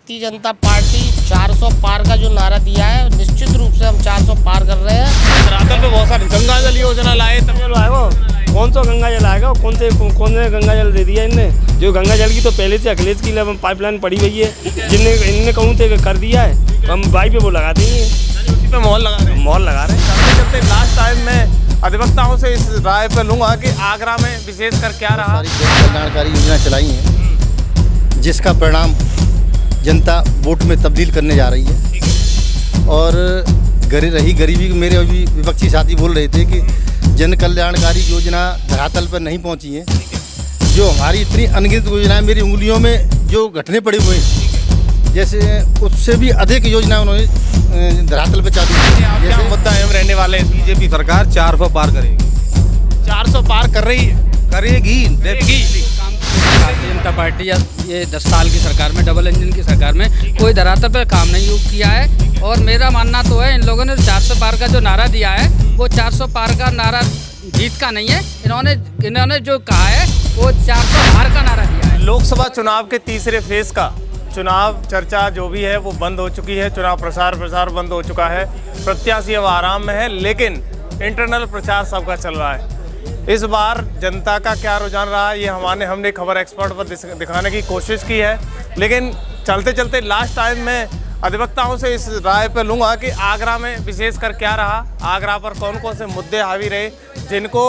Bharatiya Janata party 400 पार का जो नारा दिया है, निश्चित रूप से हम 400 पार कर रहे हैं। धरातल पे बहुत सारी गंगा जल योजना लाए, तमिल आएगा कौन सा गंगा जल आएगा, कौन से गंगा जल दे दिया इनने। जो गंगा जल की तो पहले से अखिलेश की पाइपलाइन पड़ी हुई है, जिनने इनने कहूँ थे कर दिया है, हम बाई पे वो लगा देंगे, उसी पे मोहर लगा रहे हैं। मोहर लगा रहे हैं। चलते चलते लास्ट टाइम में अधिवक्ताओं से इस राय पे लूंगा कि आगरा में विशेषकर क्या रहा। सारी जन कल्याणकारी योजना चलाई हैं जिसका परिणाम जनता वोट में तब्दील करने जा रही है। और रही गरीबी, मेरे अभी विपक्षी साथी बोल रहे थे कि जन कल्याणकारी योजना धरातल पर नहीं पहुंची है। जो हमारी इतनी अनगिनत योजनाएं मेरी उंगलियों में जो घटने पड़े हुए हैं, जैसे उससे भी अधिक योजना उन्होंने धरातल पर चालू की है। जैसे मुद्दा अहम रहने वाले बीजेपी सरकार 400 पार करेगी, 400 पार कर रही है, करेगी भारतीय जनता पार्टी या ये 10 साल की सरकार में, डबल इंजन की सरकार में कोई धरातल पर काम नहीं किया है। और मेरा मानना तो है इन लोगों ने 400 पार का जो नारा दिया है वो 400 पार का नारा जीत का नहीं है। इन्होंने जो कहा है वो 400 पार का नारा दिया है। लोकसभा चुनाव के तीसरे फेज का चुनाव चर्चा जो भी है वो बंद हो चुकी है, चुनाव प्रसार बंद हो चुका है, प्रत्याशी अब आराम में है, लेकिन इंटरनल प्रचार सबका चल रहा है। इस बार जनता का क्या रुझान रहा ये हमने खबर एक्सपर्ट पर दिखाने की कोशिश की है। लेकिन चलते चलते लास्ट टाइम में अधिवक्ताओं से इस राय पे लूँगा कि आगरा में विशेषकर क्या रहा, आगरा पर कौन कौन से मुद्दे हावी रहे जिनको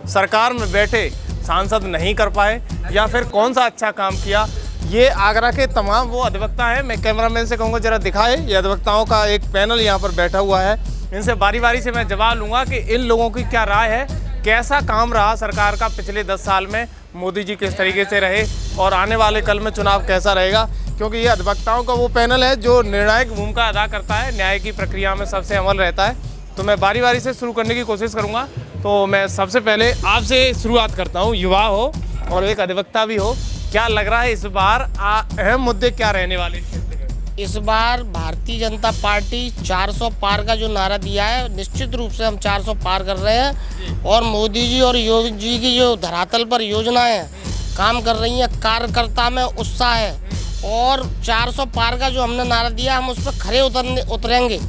सरकार में बैठे सांसद नहीं कर पाए, या फिर कौन सा अच्छा काम किया। ये आगरा के तमाम वो अधिवक्ता हैं। मैं कैमरामैन से कहूँगा जरा दिखाए, ये अधिवक्ताओं का एक पैनल यहाँ पर बैठा हुआ है। इनसे बारी बारी से मैं जवाब लूँगा कि इन लोगों की क्या राय है, कैसा काम रहा सरकार का पिछले 10 साल में, मोदी जी किस तरीके से रहे और आने वाले कल में चुनाव कैसा रहेगा। क्योंकि ये अधिवक्ताओं का वो पैनल है जो निर्णायक भूमिका अदा करता है, न्याय की प्रक्रिया में सबसे अमल रहता है। तो मैं बारी बारी से शुरू करने की कोशिश करूँगा। तो मैं सबसे पहले आपसे शुरुआत करता हूँ, युवा हो और एक अधिवक्ता भी हो, क्या लग रहा है इस बार अहम मुद्दे क्या रहने वाले हैं? इस बार भारतीय जनता पार्टी 400 पार का जो नारा दिया है, निश्चित रूप से हम 400 पार कर रहे हैं। और मोदी जी और योगी जी की जो धरातल पर योजनाएं काम कर रही हैं, कार्यकर्ता में उत्साह है। और 400 पार का जो हमने नारा दिया, हम उस पर खरे उतरेंगे।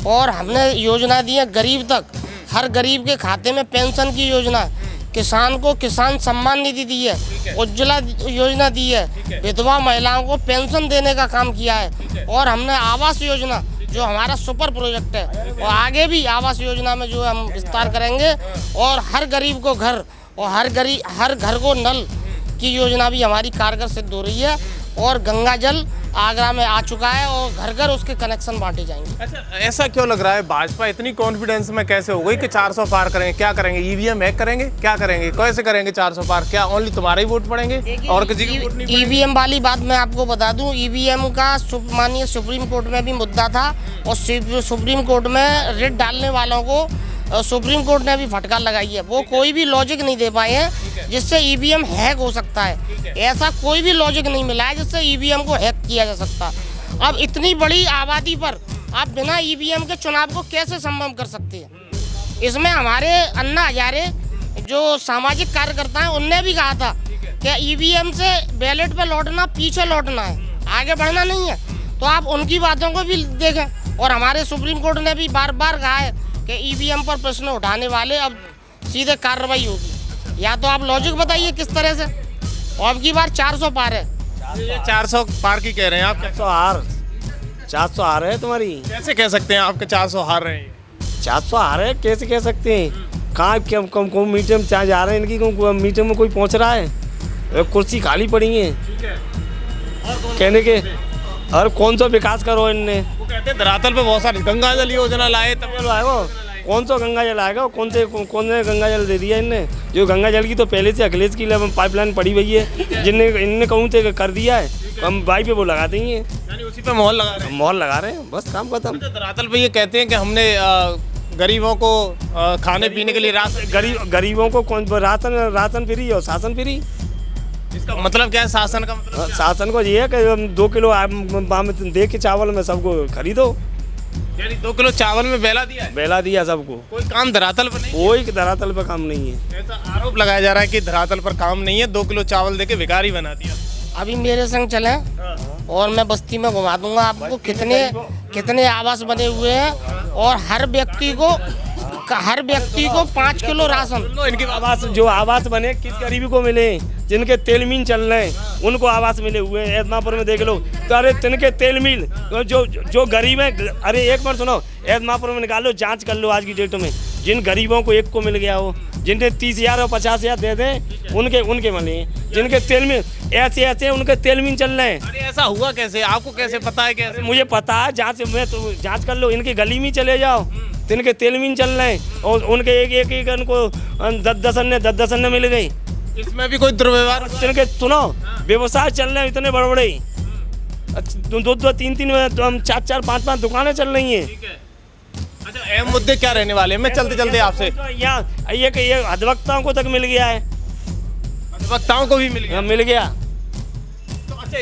और हमने योजना दी है गरीब तक, हर गरीब के खाते में पेंशन की योजना, किसान को किसान सम्मान निधि दी है, उज्ज्वला योजना दी है, विधवा महिलाओं को पेंशन देने का काम किया है। और हमने आवास योजना जो हमारा सुपर प्रोजेक्ट है, और आगे भी आवास योजना में जो हम विस्तार करेंगे। और हर गरीब को घर और हर घर को नल की योजना भी हमारी कारगर सिद्ध हो रही है। और गंगा जल आगरा में आ चुका है और घर घर उसके कनेक्शन बांटे जाएंगे। अच्छा, ऐसा क्यों लग रहा है भाजपा इतनी कॉन्फिडेंस में कैसे हो गई कि 400 पार करेंगे? क्या करेंगे? ईवीएम हैक करेंगे? क्या करेंगे? कैसे करेंगे 400 पार? क्या ओनली तुम्हारे ही वोट पड़ेंगे और किसी के वोट नहीं पड़ेंगे? ईवीएम वाली बात मैं आपको बता दूं, ईवीएम का माननीय सुप्रीम कोर्ट में भी मुद्दा था और सुप्रीम कोर्ट में रिट डालने वालों को सुप्रीम कोर्ट ने भी फटकार लगाई है। वो कोई भी लॉजिक नहीं दे पाए हैं जिससे ईवीएम हैक हो सकता है। ऐसा कोई भी लॉजिक नहीं मिला है जिससे ईवीएम को हैक किया जा सकता। अब इतनी बड़ी आबादी पर आप बिना ईवीएम के चुनाव को कैसे संभव कर सकते हैं? इसमें हमारे अन्ना हजारे जो सामाजिक कार्यकर्ता हैं उनने भी कहा था कि ईवीएम से बैलेट पे लौटना पीछे लौटना है, आगे बढ़ना नहीं है। तो आप उनकी बातों को भी देखें। और हमारे सुप्रीम कोर्ट ने भी बार बार कहा है कि ईवीएम पर प्रश्न उठाने वाले अब सीधे कार्रवाई होगी। या तो आप लॉजिक बताइए किस तरह से। और अब की बार 400 पार है। ये 400 पार की कह रहे हैं आप? 400 हार है तुम्हारी। कैसे कह सकते हैं आपके 400 हार रहे हैं? 400 हार है कैसे कह सकते हैं? कहाँ कौन मीटिंग में चाहे जा रहे हैं, इनकी मीटिंग में कोई पहुँच रहा है? कुर्सी खाली पड़ी है कहने के। और कौन सा विकास करो इनने? वो कहते हैं धरातल पे बहुत सारी गंगा जल योजना लाए, तमिल आएगा कौन सा गंगा जल आएगा, कौन से गंगा जल दे दिया इनने। जो गंगा जल की तो पहले से अखिलेश की पाइपलाइन पड़ी हुई है, जिनने इनने कहूँ थे कर दिया है, हम बाई पे वो लगा देंगे, यानी उसी पे मोहर लगा रहे हैं। बस काम खत्म। धरातल पे ये कहते हैं कि हमने गरीबों को खाने पीने के लिए गरीबों को कौन राशन फ्री और शासन फ्री। इसका मतलब क्या है? शासन का मतलब शासन को ये है कि 2 किलो दे के चावल में सबको खरीदो। यानी 2 किलो चावल में बेला दिया है? बेला दिया सबको। कोई काम धरातल पर नहीं? कोई धरातल पर काम नहीं है। ऐसा आरोप लगाया जा रहा है कि धरातल पर काम नहीं है, 2 किलो चावल देके भिखारी बना दिया। अभी मेरे संग चलें और मैं बस्ती में घुमा दूंगा आपको कितने आवास बने हुए हैं और हर व्यक्ति को 5 किलो राशन। इनके आवास जो आवास बने किस गरीबी को मिले, जिनके तेल मिल चल रहे हैं उनको आवास मिले हुए हैं। एदमापुर में देख लो तो अरे तिनके तेल मिल जो गरीब है, अरे एक बार सुनो, एदमापुर में निकालो, जांच कर लो आज की डेट में, जिन गरीबों को एक को मिल गया हो, जिनके 30,000 और 50,000 दे दें उनके मिले, जिनके तेल मिल ऐसे उनके तेल मिल चल रहे हैं। अरे ऐसा हुआ कैसे, आपको कैसे पता है? कैसे? मुझे पता है, जांच कर लो, इनकी गली में चले जाओ, तिनके तेल मिल चल रहे हैं और उनके एक उनको 10 अन्य मिल गई। इसमें भी कोई दुर्व्यवहार? तिनके सुनो, व्यवसाय चल रहे हैं इतने बड़े बड़े, 2 3 4 5 दुकानें चल रही हैं। अच्छा, अहम मुद्दे क्या रहने वाले हैं? मैं चलते आपसे, यहाँ ये अधिवक्ताओं को तक मिल गया है, वक्ताओं को भी मिल गया। तो अच्छा,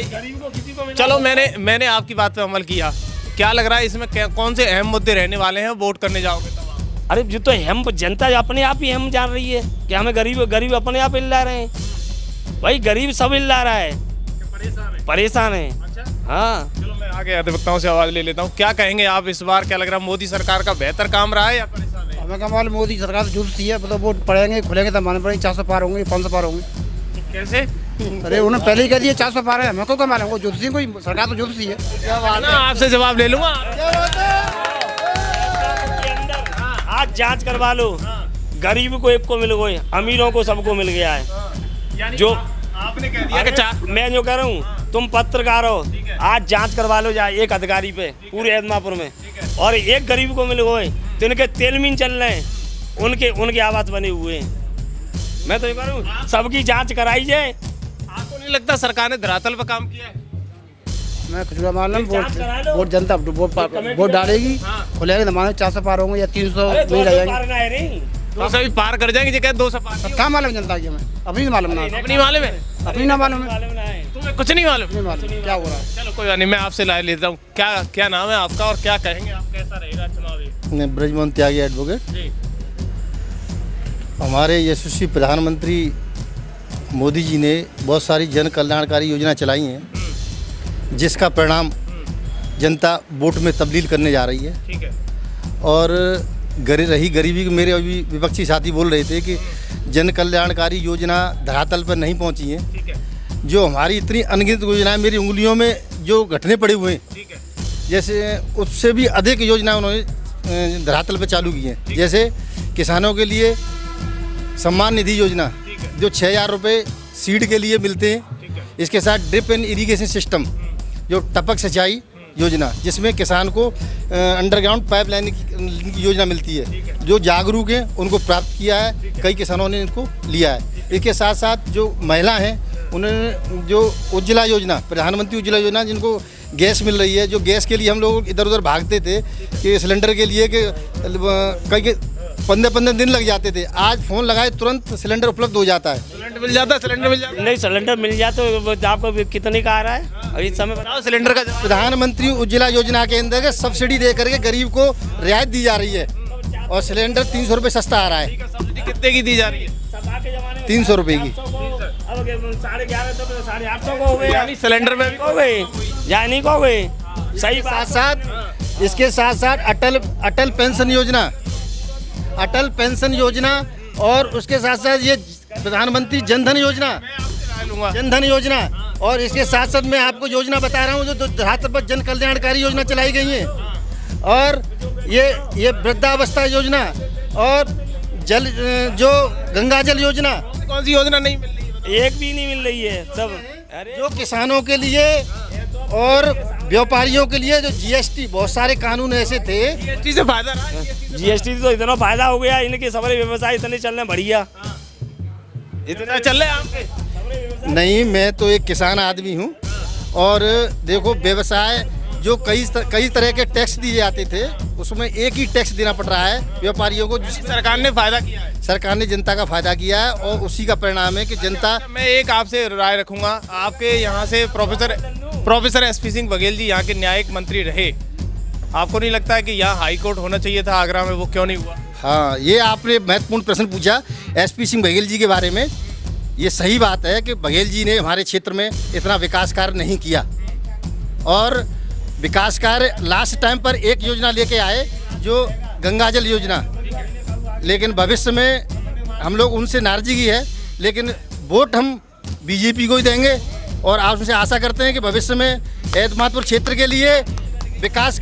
चलो, मैंने आपकी बात पे अमल किया। क्या लग रहा है इसमें कौन से अहम मुद्दे रहने वाले हैं वोट करने जाओगे तब आप? अरे जो तो हम जनता अपने आप ही हम जान रही है कि हमें गरीब अपने आप हिल रहे हैं भाई, गरीब सब हिल रहा है, परेशान है। अच्छा? हाँ, चलो मैं आगे अधिवक्ताओं से आवाज ले लेता हूँ। क्या कहेंगे आप इस बार? क्या लग रहा है मोदी सरकार का बेहतर काम रहा है या परेशान है? हमें कमाल मोदी सरकार से जुड़ती है, मतलब वोट पड़ेंगे खुलेंगे तब मालूम पड़ेंगे 400 पार होंगे 500 पार होंगे। कैसे? अरे उन्होंने पहले ही कह दिया 400 पार है, हमें को मालूम, वो जुड़ती कोई सरकार तो जुड़ती है। ना आपसे जवाब ले लूंगा। आज जांच करवा लो, गरीब को एक को मिल गए, अमीरों को सबको मिल गया है। जो आपने कह दिया कि मैं जो कह रहा हूँ, तुम पत्रकार हो, आज जांच करवा लो जाए एक अधिकारी पे पूरे एदमापुर में, और एक गरीब को मिल गए तो इनके तेल मिल चल रहे हैं, उनके आवास बने हुए हैं। मैं तो ये कह रहा हूँ सबकी जांच कराई जाए। आपको नहीं लगता सरकार ने धरातल पर काम किया है? मैं कुछ मालूम, वोट जनता वोट डालेगी, खुलेंगे तो मालूम 400 पार होंगे या 300 नहीं रह जाएंगे, तो सभी पार कर जाएंगे। जगह 200 पार क्या मालूम जनता की, हमें अपनी मालूम ना, अपनी मालूम है, अपनी ना मालूम है, तुम्हें कुछ नहीं मालूम? नहीं मालूम क्या हो रहा है। चलो कोई बात नहीं, मैं आपसे राय लेता हूँ। क्या नाम है आपका और क्या कहेंगे आप, कैसा रहेगा चुनाव? मैं ब्रजमोहन त्यागी एडवोकेट। जी। हमारे यशस्वी प्रधानमंत्री मोदी जी ने बहुत सारी जन कल्याणकारी योजना चलाई हैं, जिसका परिणाम जनता वोट में तब्दील करने जा रही है। ठीक है। और रही गरीबी, मेरे अभी विपक्षी साथी बोल रहे थे कि जन कल्याणकारी योजना धरातल पर नहीं पहुंची है। ठीक है। जो हमारी इतनी अनगिनत योजनाएं मेरी उंगलियों में जो घटने पड़े हुए हैं, ठीक है, जैसे उससे भी अधिक योजना उन्होंने धरातल पर चालू की हैं। जैसे किसानों के लिए सम्मान निधि योजना, जो 6,000 रुपये सीड के लिए मिलते हैं, इसके साथ ड्रिप एंड इरिगेशन सिस्टम, जो टपक सिंचाई योजना, जिसमें किसान को अंडरग्राउंड पाइपलाइन की योजना मिलती है। जो जागरूक हैं उनको प्राप्त किया है, कई किसानों ने इनको लिया है। इसके साथ साथ जो महिला हैं उन्होंने जो उज्ज्वला योजना, प्रधानमंत्री उज्ज्वला योजना, जिनको गैस मिल रही है, जो गैस के लिए हम लोग इधर उधर भागते थे कि सिलेंडर के लिए कि कई 15 दिन लग जाते थे, आज फ़ोन लगाए तुरंत सिलेंडर उपलब्ध हो जाता है। सिलेंडर मिल जाता है? नहीं, सिलेंडर मिल जाए तो आपको कितने का आ रहा है अभी समय बताओ सिलेंडर का? प्रधानमंत्री उज्ज्वला योजना के अंदर सब्सिडी दे करके गरीब को रियायत दी जा रही है और सिलेंडर 300 रुपये सस्ता आ रहा है। सब्सिडी कितने की दी जा रही है? 300 रुपये की। 850 को हो गए, यानी सिलेंडर में भी हो गए या नहीं हो गए। सही साथ साथ इसके साथ साथ अटल पेंशन योजना और उसके साथ साथ ये प्रधानमंत्री जनधन योजना और इसके साथ साथ मैं आपको योजना बता रहा हूँ जो धरातल पर जन कल्याणकारी योजना चलाई गई है। और ये वृद्धावस्था योजना और जो गंगा जल योजना। कौन सी योजना नहीं मिल रही है? एक भी नहीं मिल रही है। सब जो किसानों के लिए और व्यापारियों के लिए जो जीएसटी, बहुत सारे कानून ऐसे थे। जीएसटी से फायदा रहा है? जीएसटी तो इतना फायदा हो गया, इनके सारे व्यवसाय इतने चल रहे बढ़िया, इतना चल रहे हैं आपके? नहीं, मैं तो एक किसान आदमी हूँ और देखो व्यवसाय जो कई तरह के टैक्स दिए जाते थे, उसमें एक ही टैक्स देना पड़ रहा है व्यापारियों को, जिससे सरकार ने फायदा किया है। सरकार ने जनता का फायदा किया है और उसी का परिणाम है कि जनता। मैं एक आपसे राय रखूंगा, आपके यहाँ से प्रोफेसर एसपी सिंह बघेल जी यहाँ के न्यायिक मंत्री रहे, आपको नहीं लगता है कि यहाँ हाई कोर्ट होना चाहिए था आगरा में, वो क्यों नहीं हुआ? हाँ, ये आपने महत्वपूर्ण प्रश्न पूछा एसपी सिंह बघेल जी के बारे में। ये सही बात है कि बघेल जी ने हमारे क्षेत्र में इतना विकास कार्य नहीं किया, और विकास कार्य लास्ट टाइम पर एक योजना लेके आए जो गंगा जल योजना, लेकिन भविष्य में हम लोग उनसे नाराजगी है, लेकिन वोट हम बीजेपी को ही देंगे और आप उनसे आशा करते हैं कि भविष्य में एतमादपुर क्षेत्र के लिए विकास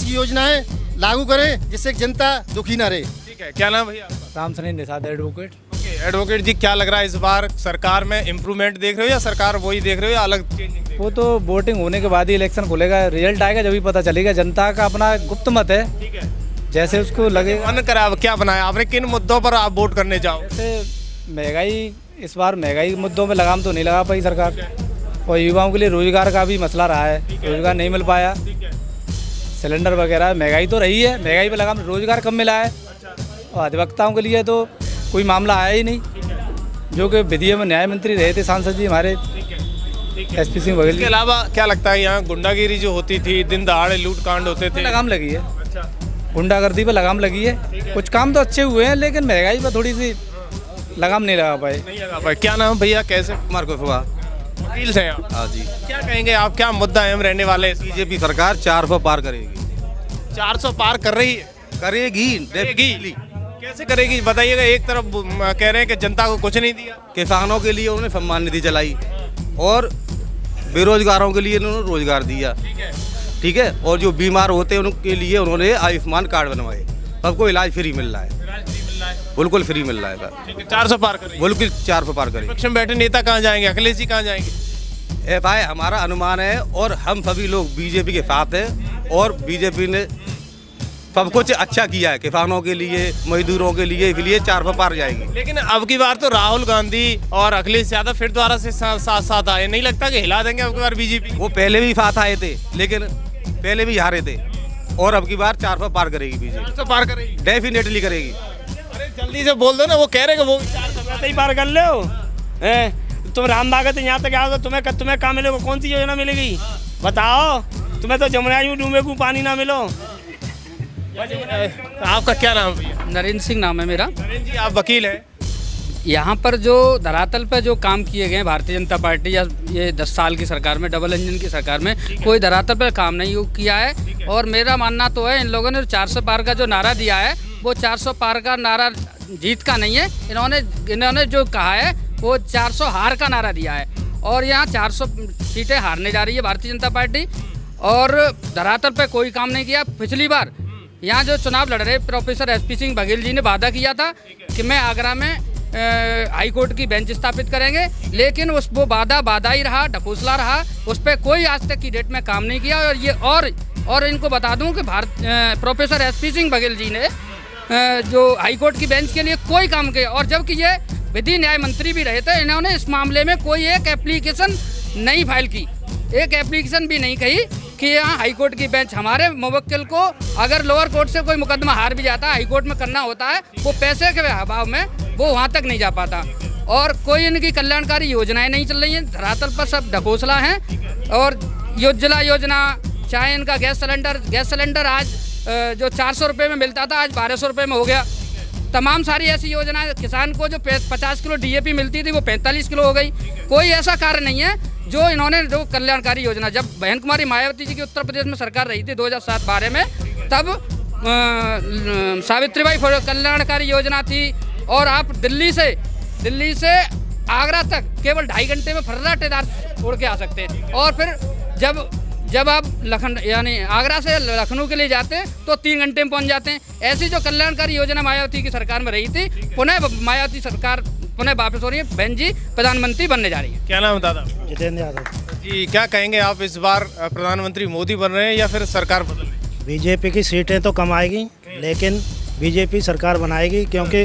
की योजनाएं लागू करें जिससे जनता दुखी ना रहे। ठीक है, क्या नाम भैया आपका? Ram Sunny Nishad advocate. Okay, advocate ji, क्या लग रहा है इस बार सरकार में इम्प्रूवमेंट देख रहे हो या सरकार वही देख रहे हो या अलग चेंजिंग देख वो तो वोटिंग होने के बाद ही इलेक्शन खुलेगा, रिजल्ट आएगा जब ही पता चलेगा। जनता का अपना गुप्त मत है, रहे हो? ठीक है, जैसे उसको लगेगा। मन करा, अब क्या बनाया आपने, किन मुद्दों पर आप वोट करने जाओ? जैसे महंगाई, इस बार महंगाई मुद्दों में लगाम तो नहीं लगा पाई सरकार, और युवाओं के लिए रोजगार का भी मसला रहा है, रोजगार नहीं मिल पाया। सिलेंडर वगैरह, महंगाई तो रही है, महंगाई पर लगाम, रोजगार कम मिला है। और अधिवक्ताओं के लिए तो कोई मामला आया ही नहीं, जो कि विधि में न्याय मंत्री रहे थे सांसद जी हमारे SP सिंह बघेल इसके जी। अलावा क्या लगता है यहाँ गुंडागिरी जो होती थी, दिन दहाड़े लूट कांड होते थे? लगाम लगी है, गुंडागर्दी पर लगाम लगी है। कुछ काम तो अच्छे हुए हैं, लेकिन महंगाई पर थोड़ी सी लगाम नहीं लगा पाए। नहीं लगा पाए। क्या नाम भैया, कैसे? कुमार कुशवाहा। वकील से आप? हाँ जी। क्या कहेंगे आप, क्या मुद्दा है हम रहने वाले? बीजेपी सरकार 400 पार करेगी। 400 पार कर रही है? करेगी करेगी। कैसे करेगी बताइएगा। एक तरफ कह रहे हैं कि जनता को कुछ नहीं दिया, किसानों के लिए उन्होंने सम्मान निधि चलाई और बेरोजगारों के लिए उन्होंने रोजगार दिया। ठीक है, और जो बीमार होते हैं उनके लिए उन्होंने आयुष्मान कार्ड बनवाए, सबको इलाज फ्री मिल रहा है, बिल्कुल फ्री मिल रहा है सर। 400 पार कर रही है। बिल्कुल 400 पार करेगी। विपक्ष में बैठे नेता कहाँ जाएंगे? अखिलेश जी कहाँ जाएंगे? ऐसा है, हमारा अनुमान है और हम सभी लोग बीजेपी के साथ हैं, और बीजेपी ने सब कुछ अच्छा किया है किसानों के लिए, मजदूरों के लिए, इसलिए 400 पार जाएगी। लेकिन अब की बार तो राहुल गांधी और अखिलेश यादव फिर दोबारा से साथ आए, नहीं लगता कि हिला देंगे अब की बार बीजेपी? वो पहले भी साथ आए थे, लेकिन पहले भी हारे थे, और अब की बार 400 पार करेगी बीजेपी। 400 पार करेगी, डेफिनेटली करेगी। अरे जल्दी से बोल दो ना, वो कह रहे कि वो 400 ही पार कर लो। तुम राम भागत यहाँ तक आओ तो तुम्हें कहाँ मिलेगा, कौन सी योजना मिलेगी बताओ? तुम्हें तो जमुना में डूबे को पानी ना मिलो। आपका क्या नाम भैया? नरेंद्र सिंह नाम है मेरा। नरेंद्र जी, आप वकील हैं। यहाँ पर जो धरातल पर जो काम किए गए हैं भारतीय जनता पार्टी या ये 10 साल की सरकार में, डबल इंजन की सरकार में, कोई धरातल पर काम नहीं किया है। और मेरा मानना तो है इन लोगों ने 400 पार का जो नारा दिया है, वो 400 पार का नारा जीत का नहीं है। इन्होंने जो कहा है वो 400 हार का नारा दिया है, और यहाँ 400 सीटें हारने जा रही है भारतीय जनता पार्टी, और धरातल पर कोई काम नहीं किया। पिछली बार यहाँ जो चुनाव लड़ रहे प्रोफेसर SP सिंह बघेल जी ने वादा किया था कि मैं आगरा में हाई कोर्ट की बेंच स्थापित करेंगे, लेकिन वो वादा ही रहा, ढकोसला रहा, उस पर कोई आज तक की डेट में काम नहीं किया। और ये और इनको बता दूं कि प्रोफेसर SP सिंह बघेल जी ने जो हाई कोर्ट की बेंच के लिए कोई काम किया, और जबकि ये विधि न्याय मंत्री भी रहे थे, इन्होंने इस मामले में कोई एक एप्लीकेशन नहीं फाइल की, एक एप्लीकेशन भी नहीं कही कि यहाँ हाई कोर्ट की बेंच। हमारे मुवक्किल को अगर लोअर कोर्ट से कोई मुकदमा हार भी जाता है, हाई कोर्ट में करना होता है, वो पैसे के अभाव में वो वहाँ तक नहीं जा पाता, और कोई इनकी कल्याणकारी योजनाएं नहीं चल रही हैं। धरातल पर सब ढकोसला हैं, और उज्ज्वला योजना, चाहे इनका गैस सिलेंडर आज जो 400 रुपये में मिलता था, आज 1200 रुपये में हो गया। तमाम सारी ऐसी योजनाएं, किसान को जो 50 किलो DAP मिलती थी वो 45 किलो हो गई। कोई ऐसा कार्य नहीं है जो इन्होंने, जो कल्याणकारी योजना, जब बहन कुमारी मायावती जी की उत्तर प्रदेश में सरकार रही थी 2007-12 में, तब सावित्रीबाई कल्याणकारी योजना थी, और आप दिल्ली से आगरा तक केवल 2.5 घंटे में फर्रा टेदार उड़ के आ सकते हैं। और फिर जब आप यानी आगरा से लखनऊ के लिए जाते हैं तो 3 घंटे में पहुंच जाते हैं। ऐसी जो कल्याणकारी योजना मायावती की सरकार में रही थी, पुनः मायावती सरकार पुनः वापस हो रही है, बहन जी प्रधानमंत्री बनने जा रही है। क्या नाम है दादा? जितेंद्र यादव। जी, क्या कहेंगे आप, इस बार प्रधानमंत्री मोदी बन रहे हैं या फिर सरकार बदल रही है? बीजेपी की सीटें तो कम आएगी, लेकिन बीजेपी सरकार बनाएगी, क्योंकि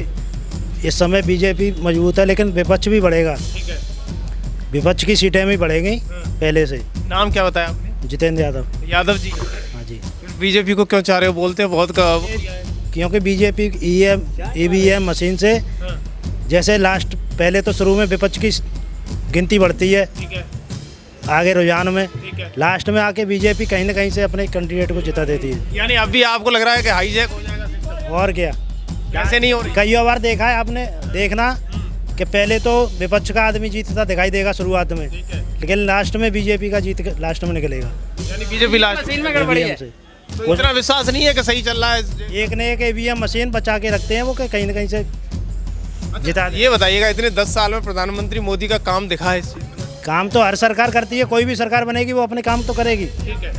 इस समय बीजेपी मजबूत है, लेकिन विपक्ष भी बढ़ेगा। ठीक है, विपक्ष की सीटें भी बढ़ेंगी पहले से। नाम क्या बताया आपने? जितेंद्र यादव जी। हाँ जी। बीजेपी को क्यों चाह रहे हो? बोलते हैं बहुत क्योंकि बीजेपी EVM मशीन से, जैसे पहले तो शुरू में विपक्ष की गिनती बढ़ती है, आगे रुझान में, लास्ट में आके बीजेपी कहीं ना कहीं से अपने कैंडिडेट को जिता देती है। यानी अभी आपको लग रहा है कि हाईजैक हो जाएगा? और क्या, कैसे नहीं हो रही? कई बार देखा है आपने, देखना कि पहले तो विपक्ष का आदमी जीतता दिखाई देगा शुरुआत में, लेकिन लास्ट में बीजेपी का जीत लास्ट में निकलेगा। यानी बीजेपी लास्ट मशीन में गड़बड़ी है। से तो इतना विश्वास नहीं है कि सही चल रहा है। एक न एक ईवीएम मशीन बचा के रखते हैं वो, कि कहीं न कहीं से जिता दे। ये बताइएगा, इतने 10 साल में प्रधानमंत्री मोदी का काम दिखा है? काम तो हर सरकार करती है, कोई भी सरकार बनेगी वो अपने काम तो करेगी। ठीक है।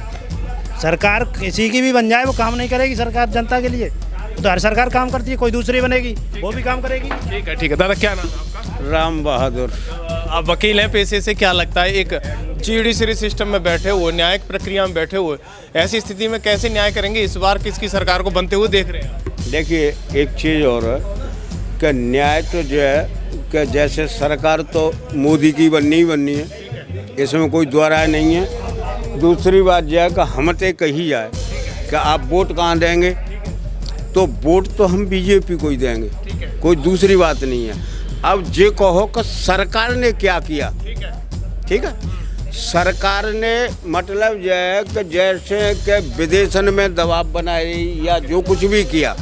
सरकार किसी की भी बन जाए वो काम नहीं करेगी सरकार जनता के लिए, तो हर सरकार काम करती है, कोई दूसरी बनेगी वो भी काम करेगी। ठीक है, ठीक है। दादा क्या नाम है आपका? राम बहादुर। आप वकील हैं पेशे से, क्या लगता है एक जुडिशरी सिस्टम में बैठे हुए, न्यायिक प्रक्रिया में बैठे हुए, ऐसी स्थिति में कैसे न्याय करेंगे? इस बार किसकी सरकार को बनते हुए देख रहे हैं? देखिए एक चीज़ और है कि न्याय तो जो है कि जैसे सरकार तो मोदी की बननी ही बननी है, इसमें कोई दो राय नहीं है। दूसरी बात जो है कि हम तो कही जाए कि आप वोट कहाँ देंगे, तो वोट तो हम बीजेपी को ही देंगे, कोई दूसरी बात नहीं है। अब ये कहो कि सरकार ने क्या किया, ठीक है, सरकार ने मतलब जो है कि जैसे कि विदेशन में दबाव बनाए या जो कुछ भी किया,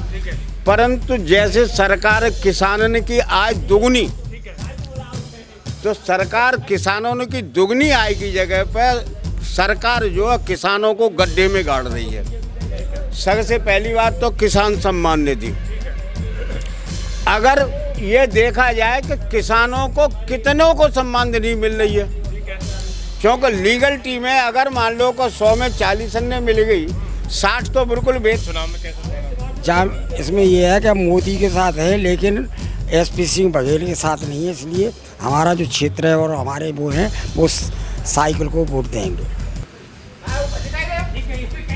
परंतु जैसे सरकार किसानों की आय दुगनी, तो सरकार किसानों की दुगनी आय की जगह पर सरकार जो है किसानों को गड्ढे में गाड़ रही है। सबसे पहली बात तो किसान सम्मान निधि, अगर ये देखा जाए कि किसानों को कितनों को सम्मान निधि मिल रही है, क्योंकि लीगल टीम है, अगर मान लो को 100 में 40 अन्य मिल गई, 60 तो बिल्कुल बेच। चुनाव में कैसे? जहाँ इसमें ये है कि मोदी के साथ है लेकिन एसपी सिंह बघेल के साथ नहीं है, इसलिए हमारा जो क्षेत्र है और हमारे वो हैं वो साइकिल को वोट देंगे।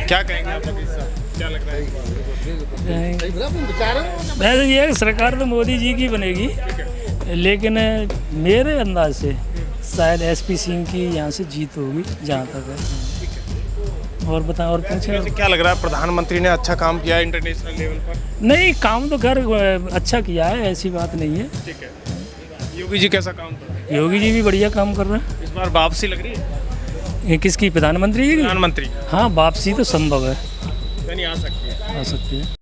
क्या कहेंगे आप लोग इस साल? क्या लग रहा है? वैसे ये है, सरकार तो मोदी जी की बनेगी, लेकिन मेरे अंदाज से शायद एसपी सिंह की यहाँ से जीत होगी, जहाँ तक है। और बताएं, और पूछें। वैसे क्या लग रहा है, प्रधानमंत्री ने अच्छा काम किया है इंटरनेशनल लेवल पर? नहीं, काम तो खैर अच्छा किया है, ऐसी बात नहीं है। ठीक है। योगी जी कैसा काम कर रहे हैं? योगी जी भी बढ़िया काम कर रहे हैं। इस बार वापसी लग रही है? ये किसकी, प्रधानमंत्री जी की? प्रधानमंत्री। हाँ, वापसी तो संभव है, यानी आ सकती है। आ सकती है।